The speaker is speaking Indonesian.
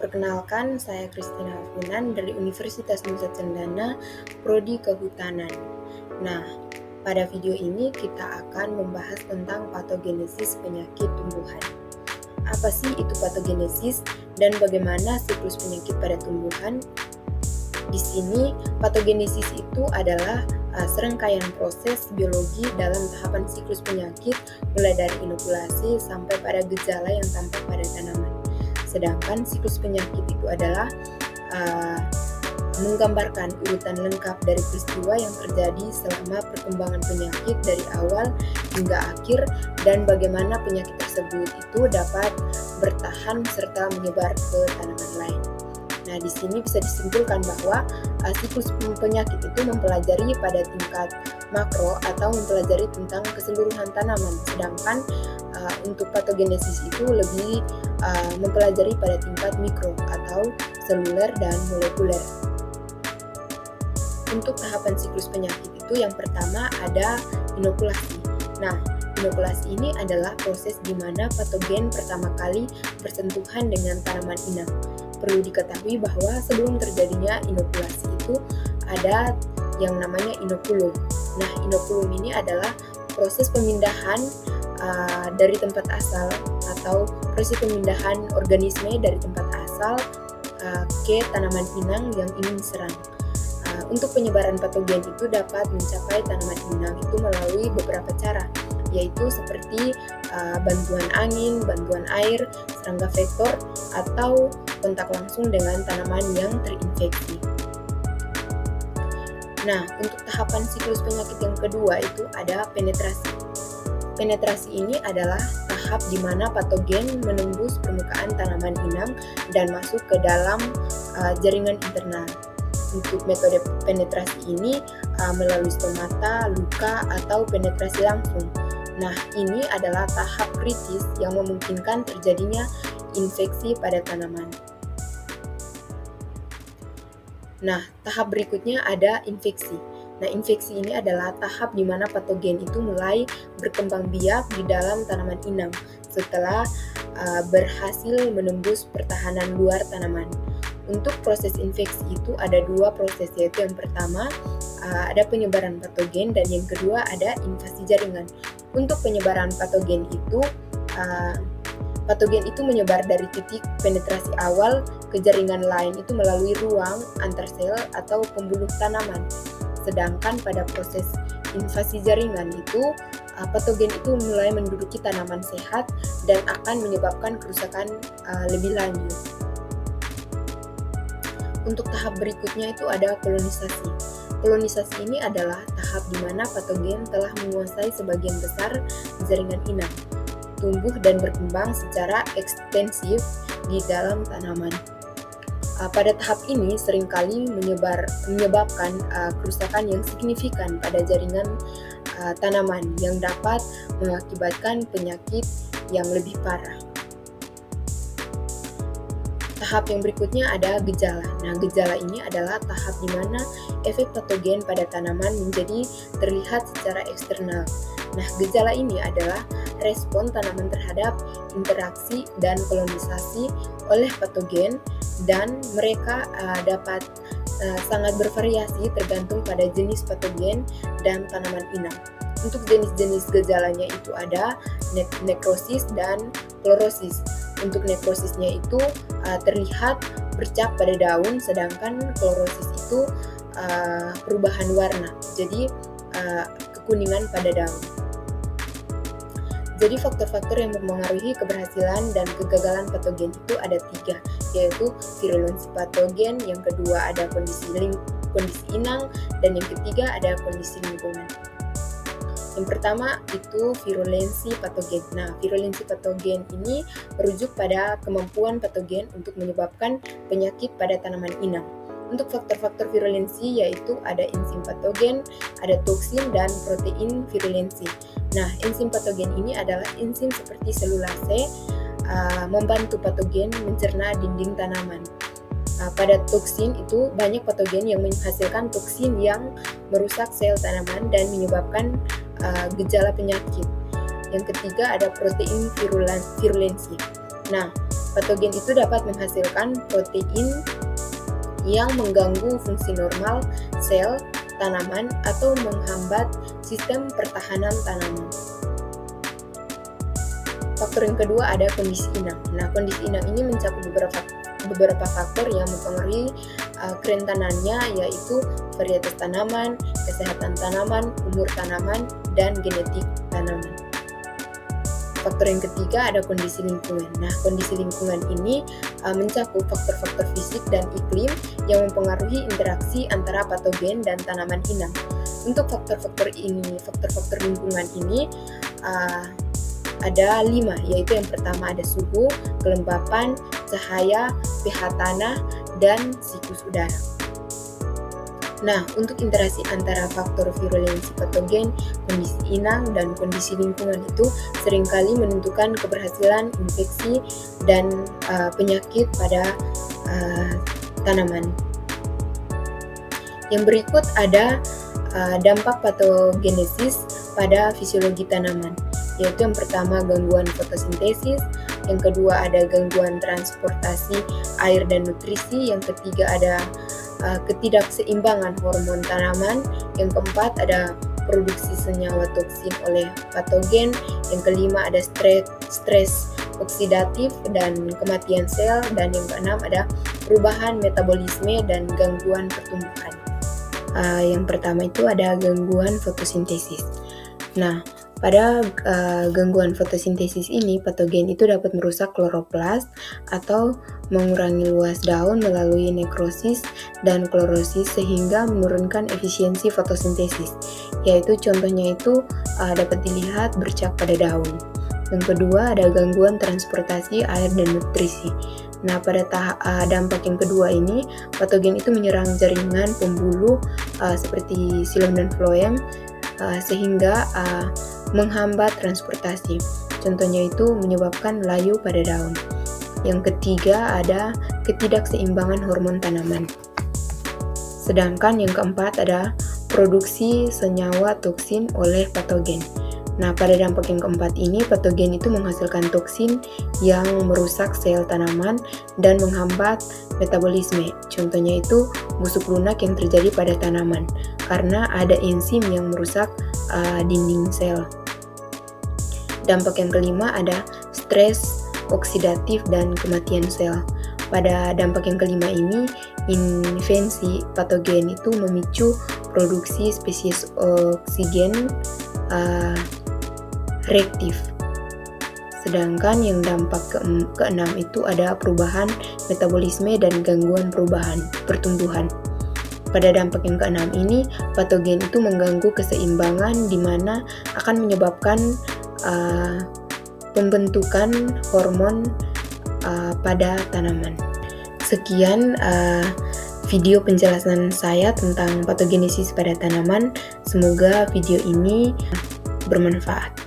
Perkenalkan, saya Christina Alfinan dari Universitas Nusa Cendana, Prodi Kehutanan. Nah, pada video ini kita akan membahas tentang patogenesis penyakit tumbuhan. Apa sih itu patogenesis dan bagaimana siklus penyakit pada tumbuhan? Di sini, patogenesis itu adalah serangkaian proses biologi dalam tahapan siklus penyakit mulai dari inokulasi sampai pada gejala yang tampak pada tanaman. Sedangkan siklus penyakit itu adalah menggambarkan urutan lengkap dari peristiwa yang terjadi selama perkembangan penyakit dari awal hingga akhir dan bagaimana penyakit tersebut itu dapat bertahan serta menyebar ke tanaman lain. Nah, di sini bisa disimpulkan bahwa siklus penyakit itu mempelajari pada tingkat makro atau mempelajari tentang keseluruhan tanaman, sedangkan untuk patogenesis itu lebih mempelajari pada tingkat mikro atau seluler dan molekuler. Untuk tahapan siklus penyakit itu yang pertama ada inokulasi. Nah, inokulasi ini adalah proses di mana patogen pertama kali bersentuhan dengan tanaman inang. Perlu diketahui bahwa sebelum terjadinya inokulasi itu ada yang namanya inokulum. Nah, inokulum ini adalah proses pemindahan dari tempat asal atau proses pemindahan organisme dari tempat asal ke tanaman inang yang ingin diserang. Untuk penyebaran patogen itu dapat mencapai tanaman inang itu melalui beberapa cara, yaitu seperti bantuan angin, bantuan air, serangga vektor, atau kontak langsung dengan tanaman yang terinfeksi. Nah, untuk tahapan siklus penyakit yang kedua itu ada penetrasi. Penetrasi ini adalah tahap di mana patogen menembus permukaan tanaman inang dan masuk ke dalam jaringan internal. Untuk metode penetrasi ini melalui stomata, luka, atau penetrasi langsung. Nah, ini adalah tahap kritis yang memungkinkan terjadinya infeksi pada tanaman. Nah, tahap berikutnya ada infeksi. Nah, infeksi ini adalah tahap di mana patogen itu mulai berkembang biak di dalam tanaman inang setelah berhasil menembus pertahanan luar tanaman. Untuk proses infeksi itu ada dua proses, yaitu yang pertama ada penyebaran patogen dan yang kedua ada invasi jaringan. Untuk penyebaran patogen itu menyebar dari titik penetrasi awal ke jaringan lain itu melalui ruang antar sel atau pembuluh tanaman. Sedangkan pada proses invasi jaringan itu patogen itu mulai menduduki tanaman sehat dan akan menyebabkan kerusakan lebih lanjut. Untuk tahap berikutnya itu ada kolonisasi. Kolonisasi ini adalah tahap di mana patogen telah menguasai sebagian besar jaringan inang, tumbuh dan berkembang secara ekstensif di dalam tanaman. Pada tahap ini seringkali menyebabkan kerusakan yang signifikan pada jaringan tanaman yang dapat mengakibatkan penyakit yang lebih parah. Tahap yang berikutnya ada gejala. Nah, gejala ini adalah tahap di mana efek patogen pada tanaman menjadi terlihat secara eksternal. Nah, gejala ini adalah respon tanaman terhadap interaksi dan kolonisasi oleh patogen dan mereka dapat sangat bervariasi tergantung pada jenis patogen dan tanaman inang. Untuk jenis-jenis gejalanya itu ada nekrosis dan klorosis. Untuk nekrosisnya itu terlihat bercak pada daun, sedangkan klorosis itu perubahan warna, jadi kekuningan pada daun. Jadi faktor-faktor yang mempengaruhi keberhasilan dan kegagalan patogen itu ada 3, yaitu virulensi patogen, yang kedua ada kondisi inang, dan yang ketiga ada kondisi lingkungan. Yang pertama itu virulensi patogen. Nah, virulensi patogen ini merujuk pada kemampuan patogen untuk menyebabkan penyakit pada tanaman inang. Untuk faktor-faktor virulensi yaitu ada enzim patogen, ada toksin, dan protein virulensi. Nah, enzim patogen ini adalah enzim seperti selulase membantu patogen mencerna dinding tanaman. Pada toksin itu banyak patogen yang menghasilkan toksin yang merusak sel tanaman dan menyebabkan gejala penyakit. Yang ketiga ada protein virulensi. Nah, Patogen itu dapat menghasilkan protein yang mengganggu fungsi normal sel tanaman atau menghambat sistem pertahanan tanaman. Faktor yang kedua ada kondisi inang. Nah, kondisi inang ini mencakup beberapa faktor yang mempengaruhi kerentanannya, yaitu varietas tanaman, kesehatan tanaman, umur tanaman, dan genetik tanaman. Faktor yang ketiga ada kondisi lingkungan. Nah, kondisi lingkungan ini mencakup faktor-faktor fisik dan iklim yang mempengaruhi interaksi antara patogen dan tanaman inang. Untuk faktor-faktor lingkungan ini ada 5, yaitu yang pertama ada suhu, kelembapan, cahaya, pH tanah, dan siklus udara. Nah, untuk interaksi antara faktor virulensi patogen, kondisi inang, dan kondisi lingkungan itu seringkali menentukan keberhasilan infeksi dan penyakit pada tanaman. Yang berikut ada dampak patogenesis pada fisiologi tanaman, yaitu yang pertama gangguan fotosintesis, yang kedua ada gangguan transportasi air dan nutrisi, yang ketiga ada ketidakseimbangan hormon tanaman, yang keempat ada produksi senyawa toksin oleh patogen, yang kelima ada stres oksidatif dan kematian sel, dan yang keenam ada perubahan metabolisme dan gangguan pertumbuhan. Yang pertama itu ada gangguan fotosintesis. Nah, pada gangguan fotosintesis ini, patogen itu dapat merusak kloroplas atau mengurangi luas daun melalui nekrosis dan klorosis sehingga menurunkan efisiensi fotosintesis, yaitu contohnya itu dapat dilihat bercak pada daun. Yang kedua ada gangguan transportasi air dan nutrisi. Nah, pada dampak yang kedua ini, patogen itu menyerang jaringan pembuluh seperti xilem dan floem sehingga menghambat transportasi. Contohnya itu menyebabkan layu pada daun. Yang ketiga ada ketidakseimbangan hormon tanaman. Sedangkan yang keempat ada produksi senyawa toksin oleh patogen. Nah, pada dampak yang keempat ini, patogen itu menghasilkan toksin yang merusak sel tanaman dan menghambat metabolisme. Contohnya itu busuk lunak yang terjadi pada tanaman karena ada enzim yang merusak dinding sel. Dampak yang kelima ada stres oksidatif dan kematian sel. Pada dampak yang kelima ini, invensi patogen itu memicu produksi spesies oksigen reaktif. Sedangkan yang dampak keenam itu ada perubahan metabolisme dan gangguan pertumbuhan. Pada dampak yang keenam ini, patogen itu mengganggu keseimbangan di mana akan menyebabkan pembentukan hormon pada tanaman. Sekian video penjelasan saya tentang patogenesis pada tanaman. Semoga video ini bermanfaat.